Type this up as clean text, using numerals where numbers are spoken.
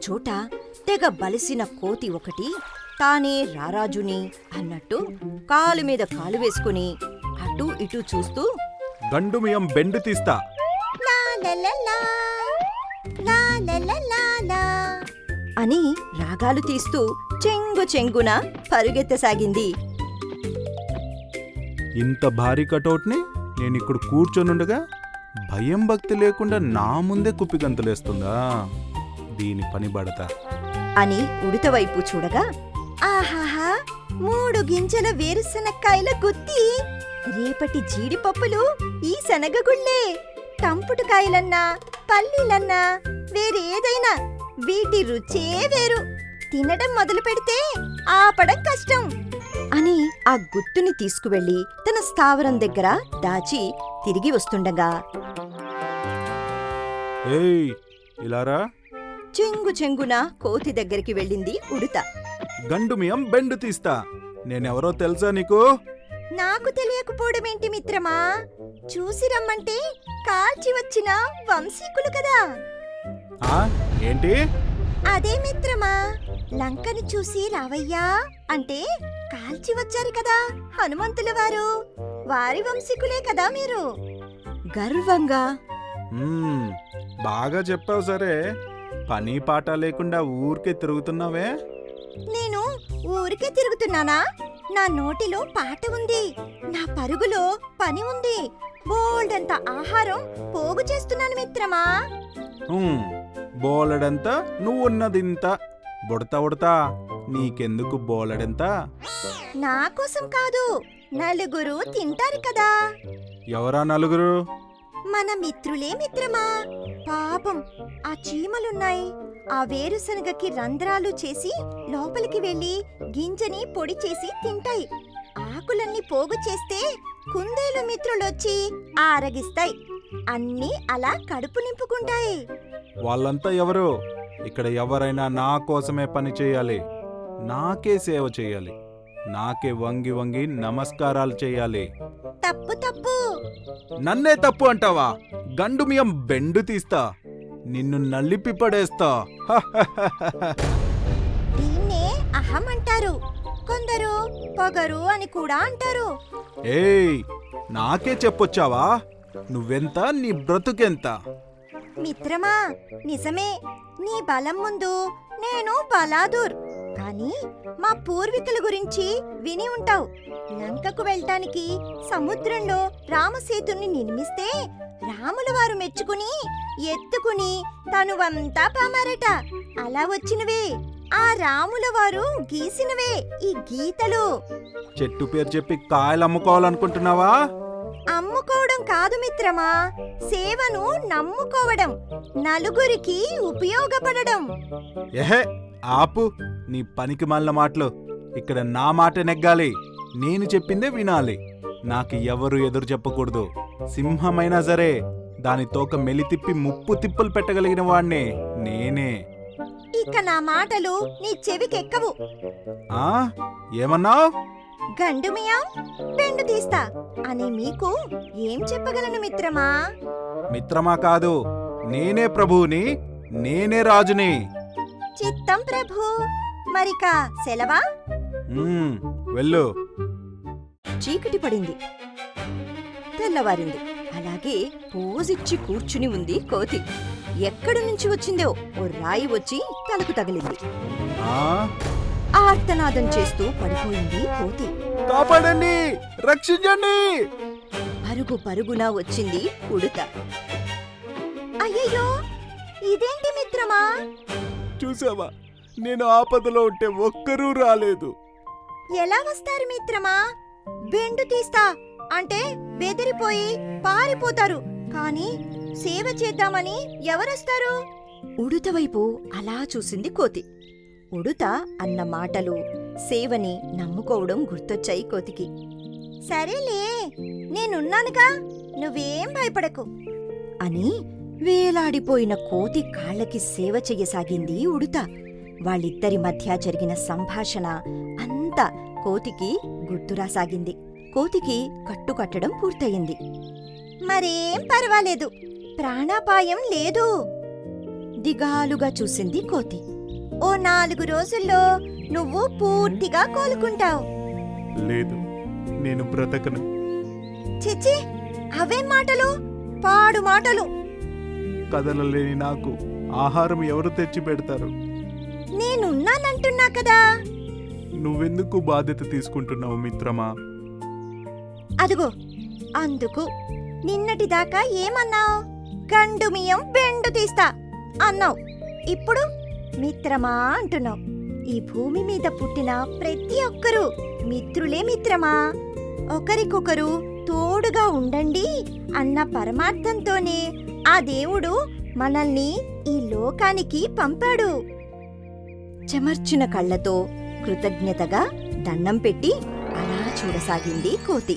ఒకచోట తెగ బలిసిన కోతి ఒకటి తానే రారాజుని అన్నట్టు కాలు మీద కాలు వేసుకుని అటూ ఇటూ చూస్తూ గండుమియం బెండు తీస్తా లా లలలా, లా లలలాలా అని రాగాలు తీస్తూ చెంగు చెంగున పరుగెత్తసాగింది. ఇంత భారీ కటౌట్ని నేనిక్కడ కూర్చొనుండగా భయం భక్తి లేకుండా నా ముందే కుప్పిగంతులేస్తుందా? దీని పని బడతా అని ఉడత వైపు చూడగా, ఆహాహా 3 గింజల వేరుశనక్కాయల గుత్తి, రేపటి జీడిపప్పులు ఈ శనగగుళ్ళే, టంపుటుకాయలన్నా పల్లీలన్నా వేరేదైనా వీటి రుచే వేరు, తినడం మొదలు పెడితే ఆపడం కష్టం అని ఆ గుత్తుని తీసుకువెళ్లి తన స్థావరం దగ్గర దాచి తిరిగి వస్తుండగా, ఏయ్ ఇలారా, చెంగు చెంగున కోతి దగ్గరికి వెళ్ళింది ఉడత. గండుమియం బెండు తీస్తా. నేనెవరో తెలుసా నీకు? నాకు తెలియకపోవడమేంటి మిత్రమా? చూసి రమ్మంటే కాల్చి వచ్చిన వంశీకులు కదా. ఆ ఏంటి? అదే మిత్రమా, లంకని చూసి రావయ్యా అంటే కాల్చి వచ్చారు కదా హనుమంతుల వారు, వారి వంశీకులే కదా మీరు. గర్వంగా బాగా చెప్పావు. సరే, పని పాట లేకుండా ఊరికే తిరుగుతున్నావే? నేను ఊరికే తిరుగుతున్నానా? నా నోటిలో పాట ఉంది, నా పరుగులో పని ఉంది, బోల్డంత ఆహారం పోగు చేస్తున్నాను మిత్రమా. బోలెడంత నువ్వున్నదింత. బుడతా ఉడతా నీకెందుకు బోలెడంత? నా కోసం కాదు, నలుగురు తింటారు కదా. ఎవరా నలుగురు? మన మిత్రులే మిత్రమా. పాపం ఆ చీమలున్నాయి, ఆ వేరుశనగకి రంధ్రాలు చేసి లోపలికి వెళ్లి గింజని పొడి చేసి తింటాయి. ఆకులన్నీ పోగు చేస్తే కుందేలు మిత్రులొచ్చి ఆరగిస్తాయి. అన్నీ అలా కడుపు నింపుకుంటాయి. వాళ్ళంతా ఎవరు? ఇక్కడ ఎవరైనా నా కోసమే పని చేయాలి, నాకే సేవ చేయాలి, నాకే వంగి వంగి నమస్కారాలు చేయాలి. తప్పు తప్పు. నన్నే తప్పు అంటావా? గండుమియం బెండు తీస్తా, నిన్ను నలిపి పడేస్తా. దీన్నే అహం అంటారు, కొందరు పొగరు అని కూడా అంటారు. ఏయ్, నాకే చెప్పొచ్చావా? నువ్వెంత, నీ బ్రతుకెంత? మిత్రమా, నిజమే, నీ బలం ముందు నేను బలాదూర్. కానీ మా పూర్వీకుల గురించి విని ఉంటావు. లంకకు వెళ్ళటానికి సముద్రంలో రామసేతుని నిర్మిస్తే రాముల వారు మెచ్చుకుని ఎత్తుకుని తనువంతా పామారట. అలా వచ్చినవే ఆ రాముల వారు గీసినవే ఈ గీతలు. చెట్టు పేరు చెప్పి కాయలు అమ్ముకోవాలనుకుంటున్నావా? అమ్ముకోవడం కాదు మిత్రమా, సేవను నమ్ముకోవడం, నలుగురికి ఉపయోగపడడం. ఎహే, ఆపు నీ పనికి మాలిన మాటలు. ఇక్కడ నా మాట నెగ్గాలి, నేను చెప్పిందే వినాలి. నాకు ఎవరు ఎదురు చెప్పకూడదు. సింహమైనా సరే దాని తోక మెలితిప్పి ముప్పు తిప్పులు పెట్టగలిగిన వాణ్ణే నేనే. ఇక నా మాటలు నీ చెవికెక్కవు. ఆ ఏమన్నావ్? గండుమియా బెండు తీస్తా అని మీకు ఏం చెప్పగలను మిత్రమా? మిత్రమా కాదు, నేనే ప్రభువుని, నేనే రాజుని. చిత్తం ప్రభు. మరిక సెలవా? వెళ్ళు. చీకటి పడింది, తెల్లవారింది. అలాగే పోజిచ్చి కూర్చుని ఉంది కోతి. ఎక్కడి నుంచి వచ్చిందో ఓ రాయి వచ్చి తలకు తగిలింది. ఆర్తనాదం చేస్తూ పడిపోయింది కోతి. కాపాడండి, రక్షించండి! పరుగు పరుగున వచ్చింది ఉడత. అయ్యయ్యో, ఇదేంటి మిత్రమా? చూసావా, నేను ఆపదలో ఉంటే ఒక్కరూ రాలేదు. ఎలా వస్తారు మిత్రమా? బెండు తీస్తా అంటే బెదిరిపోయి పారిపోతారు, కానీ సేవ చేద్దామని ఎవరొస్తారు? ఉడుత వైపు అలా చూసింది కోతి. ఉడుత అన్న మాటలు, సేవని నమ్ముకోవడం గుర్తొచ్చాయి కోతికి. సరేలే, నేనున్నానుగా, నువ్వేం భయపడకు అని వేలాడిపోయిన కోతి కాళ్ళకి సేవ చెయ్యసాగింది ఉడుత. వాళ్ళిద్దరి మధ్య జరిగిన సంభాషణ అంతా కోతికి గుర్తురాసాగింది. కోతికి కట్టుకట్టడం పూర్తయింది. మరేం పర్వాలేదు, ప్రాణాపాయం లేదు దిగాలుగా చూసింది కోతి. ఓ 4 రోజుల్లో నువ్వు పూర్తిగా కోలుకుంటావు. లేదు, నేను బ్రతకను. చిచ్చి, అవేం మాటలు, పాడు మాటలు. కదలలేని నాకు ఆహారం ఎవరు తెచ్చి పెడతారు? నేనున్నానంటున్నా కదా. నువ్వెందుకు బాధ్యత తీసుకుంటున్నావు మిత్రమా? అదుగో అందుకు నిన్నటిదాకా ఏమన్నావు? గండు మియం బెండు తీస్తా అన్నావు. ఇప్పుడు మిత్రమా అంటున్నావు. ఈ భూమి మీద పుట్టిన ప్రతి ఒక్కరూ మిత్రులే మిత్రమా. ఒకరికొకరు తోడుగా ఉండండి అన్న పరమార్థంతోనే ఆ దేవుడు మనల్ని ఈ లోకానికి పంపాడు. చెమర్చిన కళ్ళతో కృతజ్ఞతగా దండం పెట్టి అలా చూడసాగింది కోతి.